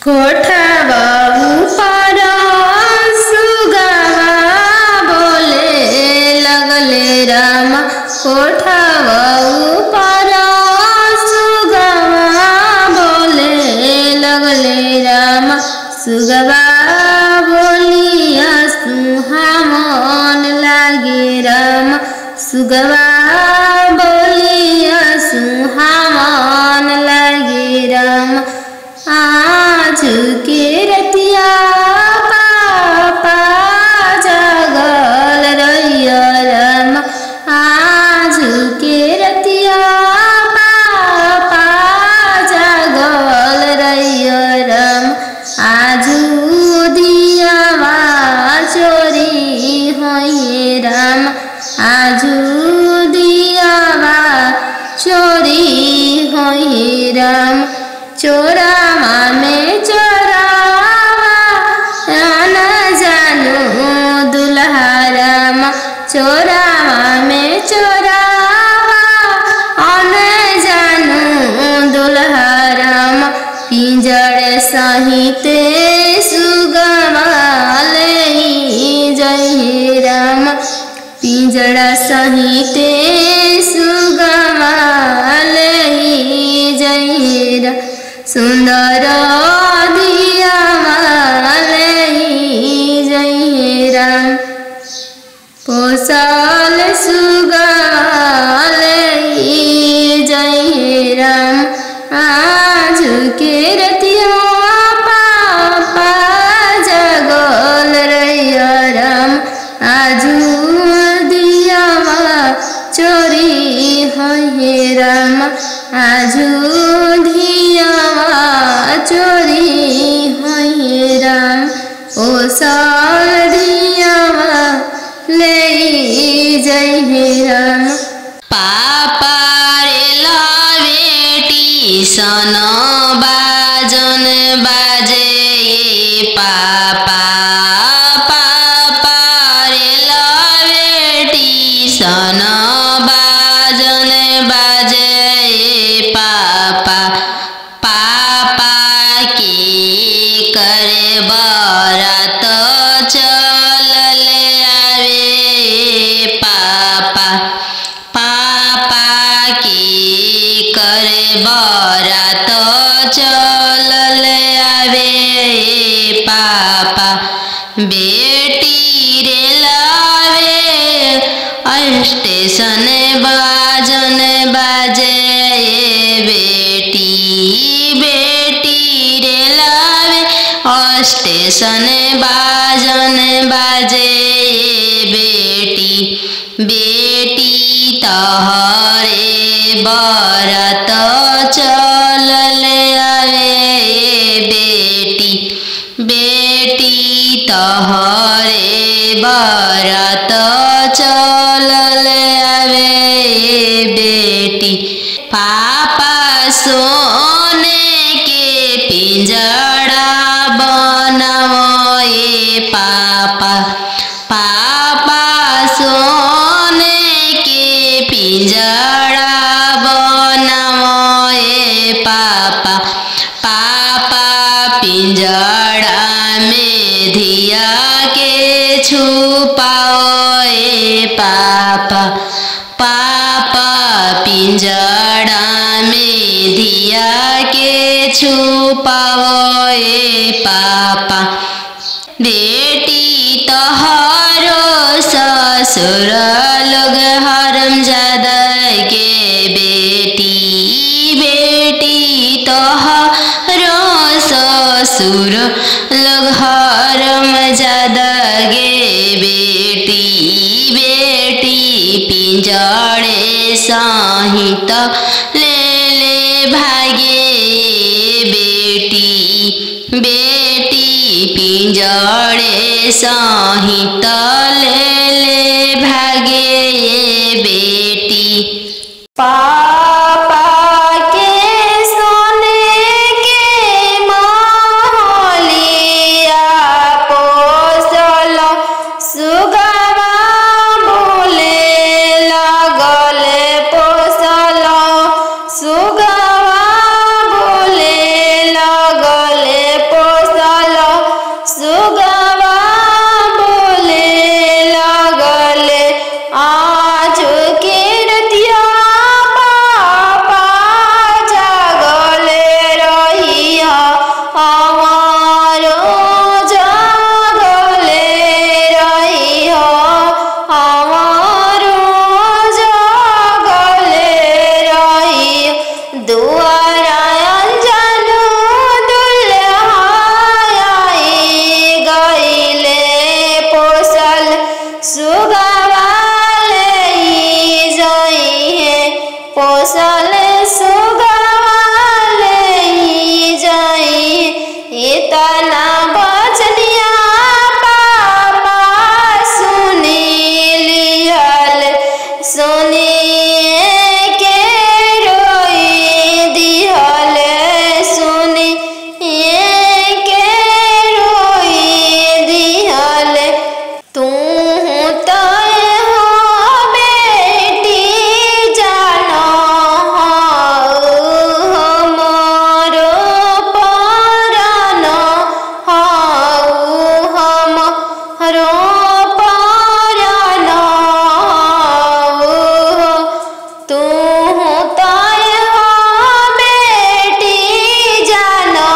कोठवा ऊपर सुगवा बोले लगले राम। कोठवा ऊपर सुगवा बोले लगले राम। सुगवा बोलिया सुहावन लागे राम। सुगवा बोलिया सुहावन लागे राम। आज के रतिया पापा जागल रहिया राम। आज के रतिया पापा जागल रहिया राम। आजू दियावा चोरी होइए राम। आजू दियावा चोरी होइए राम। चोरावा में चोरावा न जानू दुल्हा राम। चोरावा में चोरावा न जानू दुल्हा राम। पिंजड़ सहित सुगवा ले जय राम। पिंजड़ा सहित सुगवा ले जय राम। सुंदर दियावा ले जय राम। पोसल सुगवा ले जय राम। आज के रतिया पापा जगल रहिया राम। आजू दियावा चोरी होइए राम। आजू दियावा चोरी होइए राम। पोसल दियावा ले जय राम। पापा रे बेटी सन बाजन बाजे पापा। पापा रे बेटी सन बाजन बाजे पापा। पापा की करे बरात चलले आवे पापा। पापा की करे बरात चलले आवे पापा। बेटी रे लावे स्टेशन बाजन बाजे बेटी। बेटी रे लावे स्टेशन बाजन बाजे बेटी। बेटी तोहरे बरात चलले आवे बेटी। बेटी तोहरे बरात चलले आवे बेटी। पापा सोने के पिंजड़ा बनाओ पापा। पापा सोने के पिंजड़ा बनाओ पापा। पापा पिंजड़ा में धिया के छुपाओ पापा। पापा पिंजड़ा में धिया के छुपाओ पापा। बेटी तोहरो ससुर लोग हरमजादा के बेटी। बेटी तोहरो ससुर लोग हरमजादा गे बेटी। बेटी पिंजड़े सहित ले भागे बेटी। बेटी पिंजड़े सहित ले भागे बेटी। पापा के सोने के महलिया पोसल सुगवा बोले लगले पोसल। सुगवा बोले लगले हमारो जगले रही हो हमारो जगले रही दुआरा अंजनु दुल्हाई गईले पोसल सुगवाले जई है पोसल सुगवाले जई इतना बचनिया पापा सुनी लिहल सुनिए के रोई दिहल सुनिए के रोई दिहल तू तय हो बेटी जानो हमारो परानो हमारो परानो तू तय हो बेटी जानो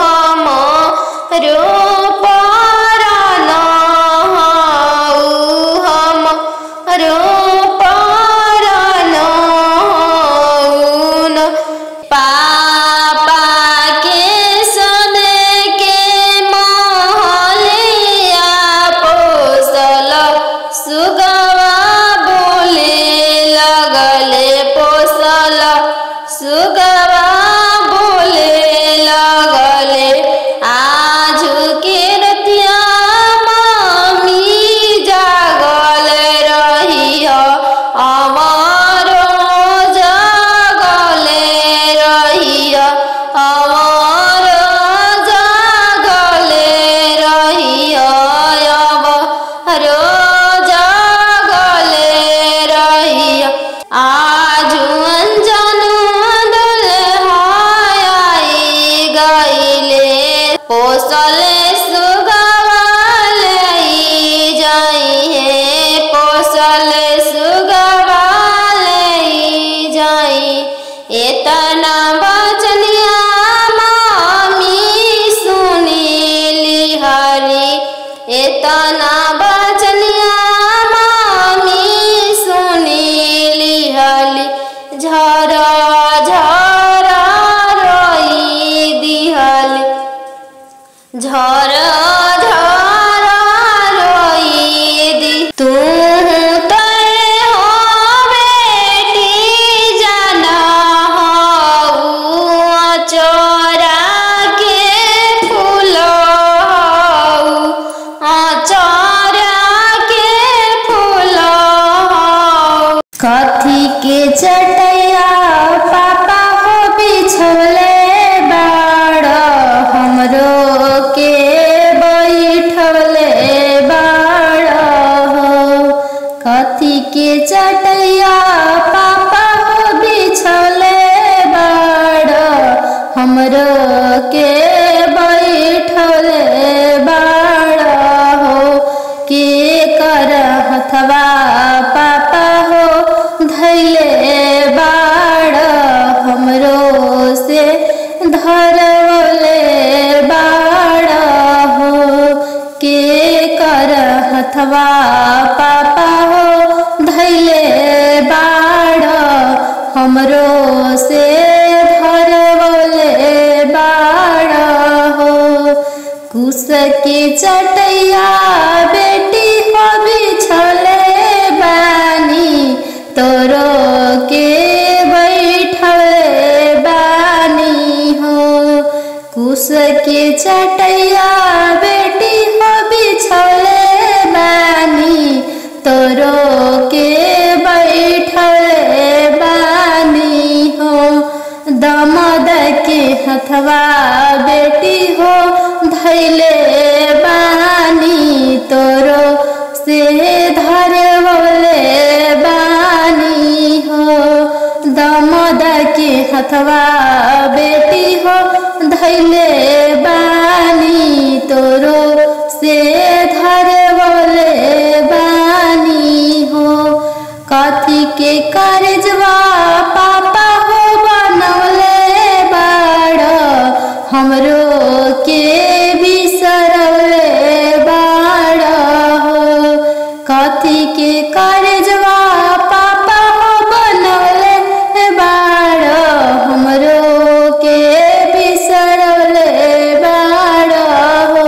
हमारो परानो हमारो परानो पापा के सने के महलिया पोसल सुगवा बोले लगले पोसल सुगवा बोले लगले आज के रतिया मामी जागल रही हो हमारो जागले रही हो हमारो जागले रही हो हमारो जागले रही हो आज अंजनु दुल्हाई गईले पोसल सुगवाले जाई है पोसल सुगवाले जाई इतना बचनिया मामी सुनी लिहरी इतना बचनिया मामी सुनी लिहली झरा झरा रोई दिहली झरा झरा रोई दी तू तय हो बेटी जाना हो चोरा के फूल चोरा के फूल कथी के चटैया पापा हो बिछले बाड़ हमरो के बैठले बाड़ कथी के चटैया पापा हो बिछले बाड़ हमरो के बैठले बाड़ के कर हथवा पापा हो धैले बाड़ हमरो से धरवले बाड़ के कर हथवा पापा हो धैले बाड़ हमरो से धरवले बाड़ कुश के चटैया बेटी हो बिछले बानी तोरो के बैठले बानी हो कुश के चटैया बेटी हो बिछले बानी तोरो के बैठले बानी हो दमद के हथवा बेटी हो धैले बानी तोरो से धरवले बानी हो दमद के हथवा बेटी हो धैले बानी तोरो से धरवले बानी हो कथी के करजवा पापा हो बनवले बाड़ हमरो के बिसरले बाड़ा हो। कथी के कर्जवा पापा हो बनले बाड़ा, हमरो के बिसरले बाड़ा हो।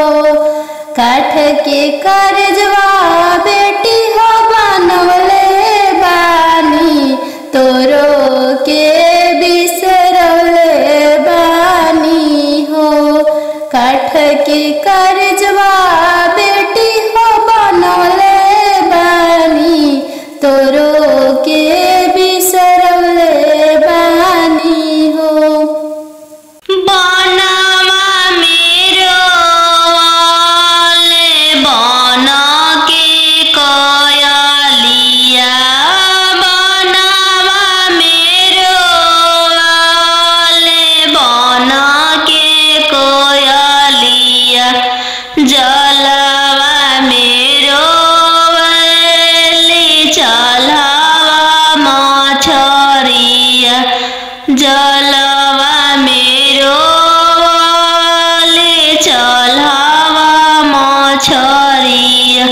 काठ के कर्जवा बेटी हो बनले बानी, तोरो के बिसरले बानी हो। काठ के कर्जवा बेटी हो बनले बानी, तोरो के बिसरले बानी हो। बनवा मेरो वाले बन के कोयलिया, बनवा मेरो वाले बन के कोयलिया, जलवा मेरो वाले चलवा मछरिया, जलवा मेरो वाले चलवा मछरिया।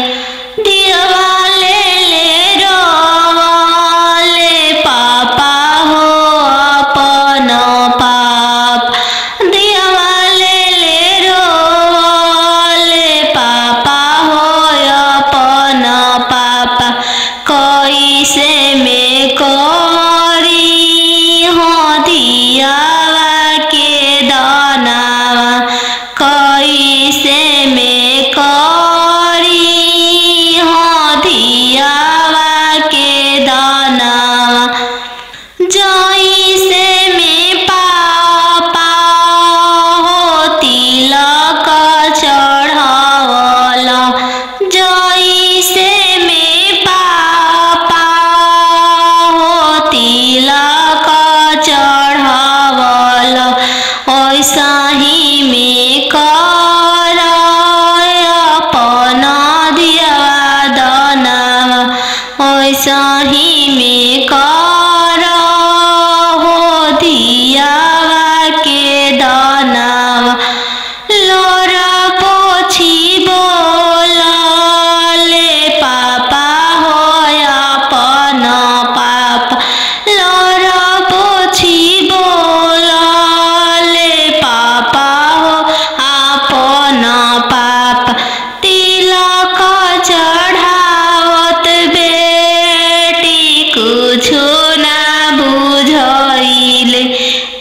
दिवाले ले रोवाले पापा हो अपन पाप, दिवाले ले रोवाले पापा हो अपन पापा। कैसे में करी हो दियावा के दानावा, कैसे में करी हो दियावा के दानावा। जैसे में पापा हो तिलक चढ़ावला, जैसे में पापा हो तिलक चढ़ावला, ऐसा ही में कर अपन दियावा दानावा, ऐसा ही में कर हो दियावा के दानावा। लोरा पोछी बोलले पापा हो अपन पापा, लोरा पोछी बोलले पापा हो अपन पापा। तिलक चढ़ावत बेटी कुछो ना बुझाइले,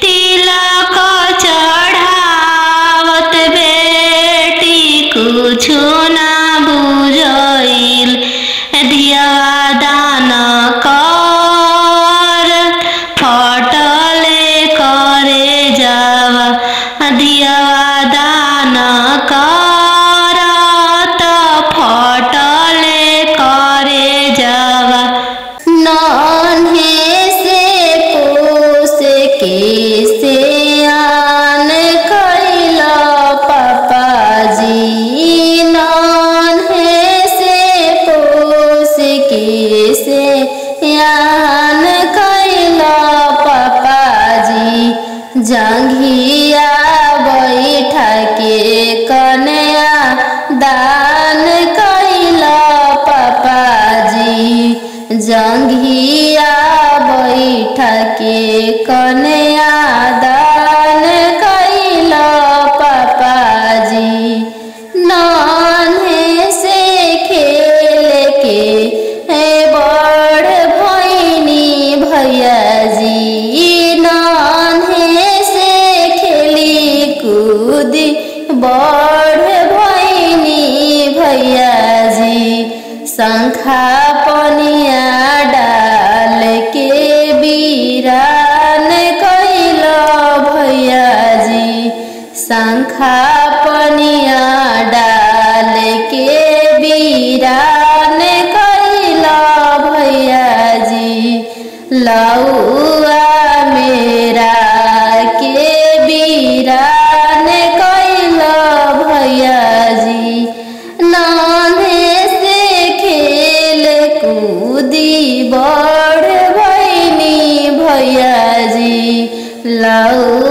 तिलक चढ़ावत बेटी कुछो ना बुझाइल। दियावा दान कर फटले करे जावा, दियावा दान कर त फटले करे जावा। नान्हे से पोस के सियान कैला पापाजी, नान्हे से पोस के सियान कैला पापाजी। जंघिया बैठा के कन्या दान कैला पापाजी, जंघिया बैठा के कन्या दान कैला पापाजी। नान्हे से खेल के बड़ भैनी भैयाजी, नान्हे से खेली कूदी बड़ भैनी भैयाजी। शंखा पनिया डाल के बीरान कैला भैयाजी, शंखा पनिया डाल के बीरान कैला भैयाजी। लौआ मेरा के बीरान कैला भैयाजी। नान्हे से खेल कूदी बड़ भैनी भैयाजी। लौ